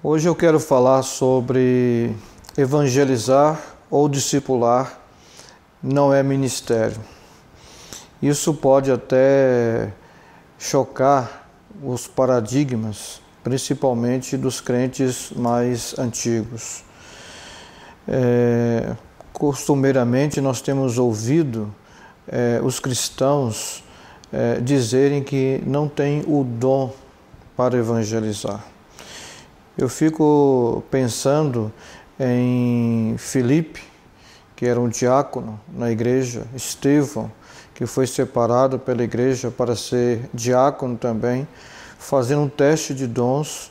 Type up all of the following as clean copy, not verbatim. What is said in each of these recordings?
Hoje eu quero falar sobre evangelizar ou discipular não é ministério. Isso pode até chocar os paradigmas, principalmente dos crentes mais antigos. Costumeiramente nós temos ouvido os cristãos dizerem que não têm o dom para evangelizar. Eu fico pensando em Filipe, que era um diácono na igreja, Estevão, que foi separado pela igreja para ser diácono também, fazendo um teste de dons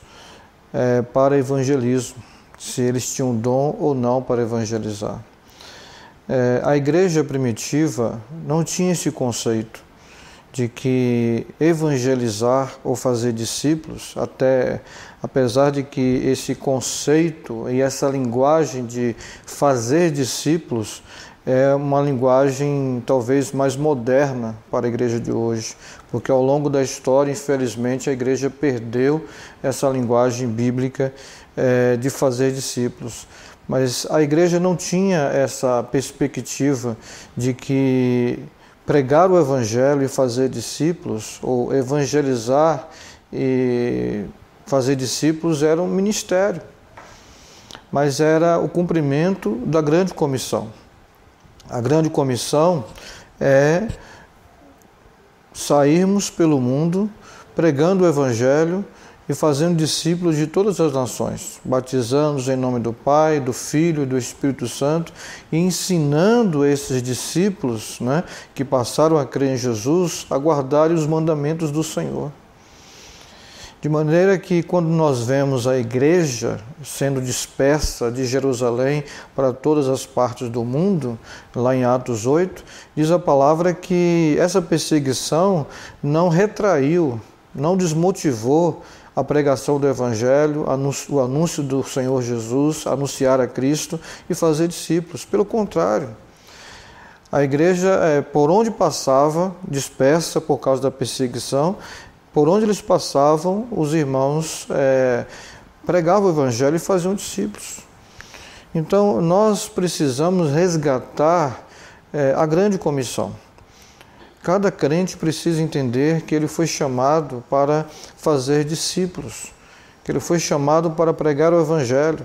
para evangelismo, se eles tinham dom ou não para evangelizar. A igreja primitiva não tinha esse conceito de que evangelizar ou fazer discípulos, apesar de que esse conceito e essa linguagem de fazer discípulos é uma linguagem talvez mais moderna para a igreja de hoje, porque ao longo da história, infelizmente, a igreja perdeu essa linguagem bíblica de fazer discípulos. Mas a igreja não tinha essa perspectiva de que pregar o evangelho e fazer discípulos, ou evangelizar e fazer discípulos era um ministério, mas era o cumprimento da grande comissão. A grande comissão é sairmos pelo mundo pregando o evangelho e fazendo discípulos de todas as nações, batizando-os em nome do Pai, do Filho e do Espírito Santo e ensinando esses discípulos, que passaram a crer em Jesus, a guardarem os mandamentos do Senhor. De maneira que quando nós vemos a igreja sendo dispersa de Jerusalém para todas as partes do mundo, lá em Atos 8, diz a palavra que essa perseguição não retraiu, não desmotivou a pregação do Evangelho, o anúncio do Senhor Jesus, anunciar a Cristo e fazer discípulos. Pelo contrário, a igreja, por onde passava, dispersa por causa da perseguição, por onde eles passavam, os irmãos pregavam o Evangelho e faziam discípulos. Então, nós precisamos resgatar a grande comissão. Cada crente precisa entender que ele foi chamado para fazer discípulos, que ele foi chamado para pregar o Evangelho.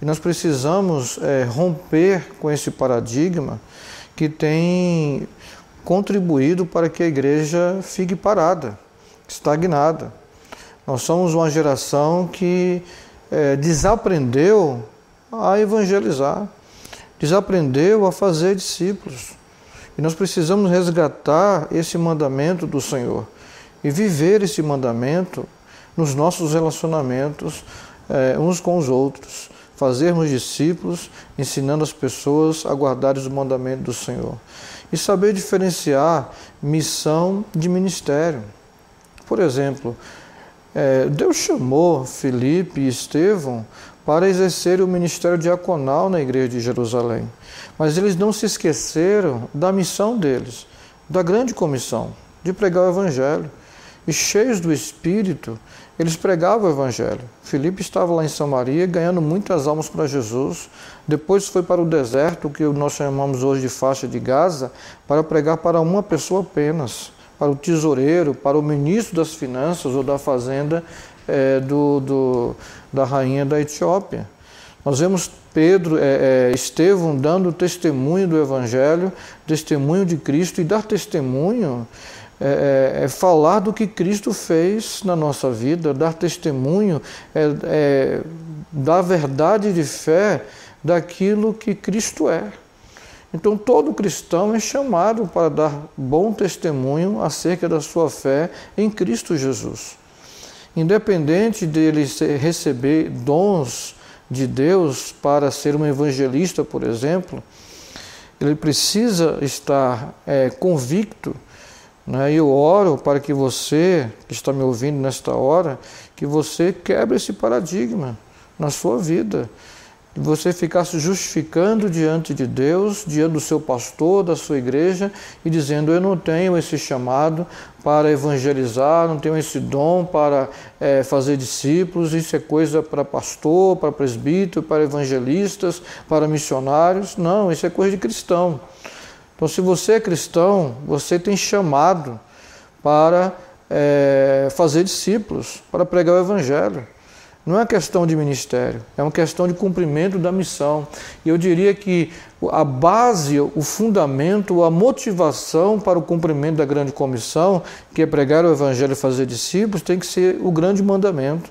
E nós precisamos romper com esse paradigma que tem contribuído para que a igreja fique parada, estagnada. Nós somos uma geração que desaprendeu a evangelizar, desaprendeu a fazer discípulos. E nós precisamos resgatar esse mandamento do Senhor e viver esse mandamento nos nossos relacionamentos uns com os outros. Fazermos discípulos, ensinando as pessoas a guardarem os mandamentos do Senhor. E saber diferenciar missão de ministério. Por exemplo, Deus chamou Filipe e Estevão para exercer o ministério diaconal na igreja de Jerusalém. Mas eles não se esqueceram da missão deles, da grande comissão, de pregar o Evangelho. E cheios do Espírito, eles pregavam o Evangelho. Filipe estava lá em Samaria, ganhando muitas almas para Jesus. Depois foi para o deserto, que nós chamamos hoje de faixa de Gaza, para pregar para uma pessoa apenas, para o tesoureiro, para o ministro das finanças ou da fazenda da rainha da Etiópia. Nós vemos Estevão dando testemunho do Evangelho, testemunho de Cristo, e dar testemunho falar do que Cristo fez na nossa vida, dar testemunho da verdade de fé daquilo que Cristo é. Então todo cristão é chamado para dar bom testemunho acerca da sua fé em Cristo Jesus. Independente dele receber dons de Deus para ser um evangelista, por exemplo, ele precisa estar convicto, e eu oro para que você, que está me ouvindo nesta hora, que você quebre esse paradigma na sua vida. de você ficar se justificando diante de Deus, diante do seu pastor, da sua igreja, e dizendo: eu não tenho esse chamado para evangelizar, não tenho esse dom para fazer discípulos, isso é coisa para pastor, para presbítero, para evangelistas, para missionários. Não, isso é coisa de cristão. Então, se você é cristão, você tem chamado para fazer discípulos, para pregar o evangelho. Não é uma questão de ministério, é uma questão de cumprimento da missão. E eu diria que a base, o fundamento, a motivação para o cumprimento da grande comissão, que é pregar o evangelho e fazer discípulos, tem que ser o grande mandamento.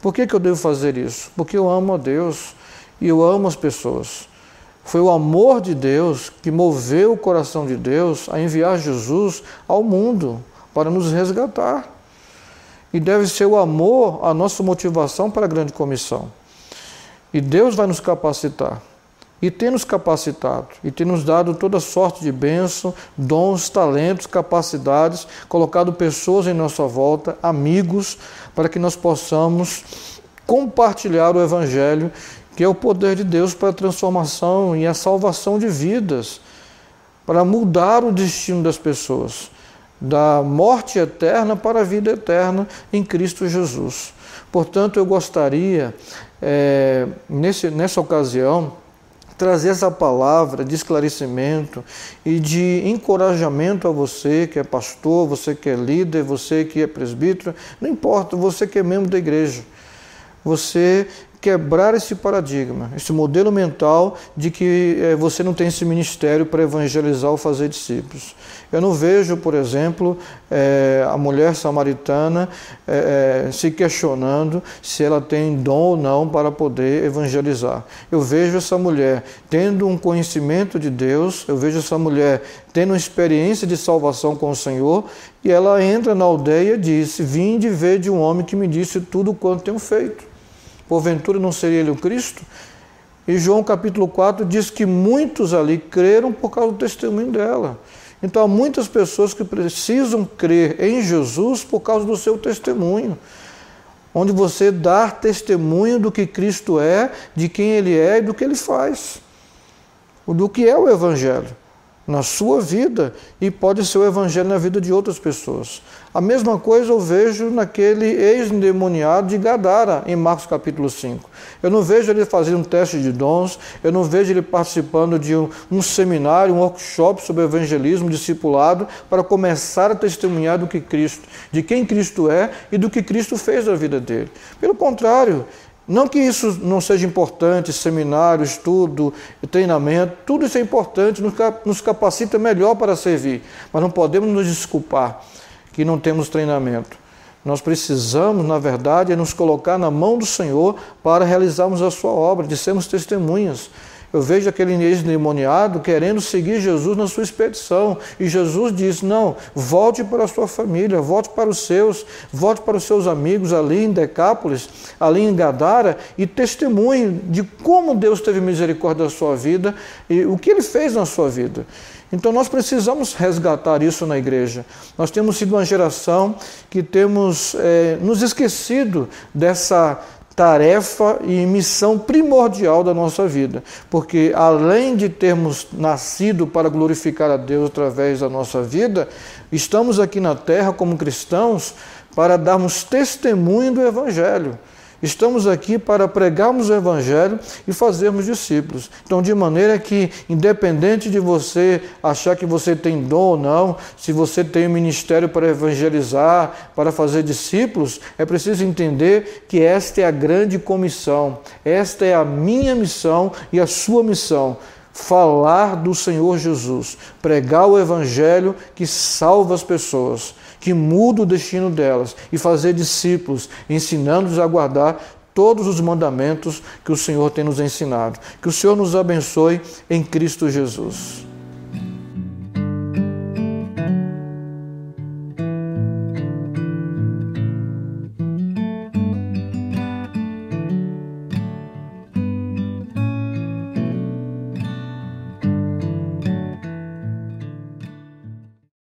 Por que eu devo fazer isso? Porque eu amo a Deus e eu amo as pessoas. Foi o amor de Deus que moveu o coração de Deus a enviar Jesus ao mundo para nos resgatar. E deve ser o amor a nossa motivação para a grande comissão. E Deus vai nos capacitar. E tem nos capacitado. E tem nos dado toda sorte de bênção, dons, talentos, capacidades, colocado pessoas em nossa volta, amigos, para que nós possamos compartilhar o Evangelho, que é o poder de Deus para a transformação e a salvação de vidas, para mudar o destino das pessoas, da morte eterna para a vida eterna em Cristo Jesus. Portanto, eu gostaria, nessa ocasião, trazer essa palavra de esclarecimento e de encorajamento a você que é pastor, você que é líder, você que é presbítero, não importa, você que é membro da igreja. Você quebrar esse paradigma, esse modelo mental de que você não tem esse ministério para evangelizar ou fazer discípulos. Eu não vejo, por exemplo, a mulher samaritana se questionando se ela tem dom ou não para poder evangelizar. Eu vejo essa mulher tendo um conhecimento de Deus, eu vejo essa mulher tendo uma experiência de salvação com o Senhor, e ela entra na aldeia e diz: vinde ver de um homem que me disse tudo quanto tenho feito. Porventura não seria ele o Cristo? E João capítulo 4 diz que muitos ali creram por causa do testemunho dela. Então há muitas pessoas que precisam crer em Jesus por causa do seu testemunho, onde você dá testemunho do que Cristo é, de quem Ele é e do que Ele faz, do que é o Evangelho na sua vida, e pode ser o Evangelho na vida de outras pessoas. A mesma coisa eu vejo naquele ex-endemoniado de Gadara, em Marcos capítulo 5. Eu não vejo ele fazendo um teste de dons, eu não vejo ele participando de um seminário, um workshop sobre evangelismo, discipulado, para começar a testemunhar do que Cristo, de quem Cristo é e do que Cristo fez na vida dele. Pelo contrário, não que isso não seja importante, seminário, estudo, treinamento, tudo isso é importante, nos capacita melhor para servir, mas não podemos nos desculpar que não temos treinamento. Nós precisamos, na verdade, nos colocar na mão do Senhor para realizarmos a sua obra, de sermos testemunhas. Eu vejo aquele ex-endemoniado querendo seguir Jesus na sua expedição. E Jesus diz: não, volte para a sua família, volte para os seus amigos ali em Decápolis, ali em Gadara, e testemunhe de como Deus teve misericórdia da sua vida e o que Ele fez na sua vida. Então nós precisamos resgatar isso na igreja. Nós temos sido uma geração que temos nos esquecido dessa tarefa e missão primordial da nossa vida, porque além de termos nascido para glorificar a Deus através da nossa vida, estamos aqui na terra como cristãos para darmos testemunho do Evangelho. Estamos aqui para pregarmos o Evangelho e fazermos discípulos. Então, de maneira que, independente de você achar que você tem dom ou não, se você tem um ministério para evangelizar, para fazer discípulos, é preciso entender que esta é a grande comissão. Esta é a minha missão e a sua missão. Falar do Senhor Jesus, pregar o Evangelho que salva as pessoas, que muda o destino delas, e fazer discípulos, ensinando-os a guardar todos os mandamentos que o Senhor tem nos ensinado. Que o Senhor nos abençoe em Cristo Jesus.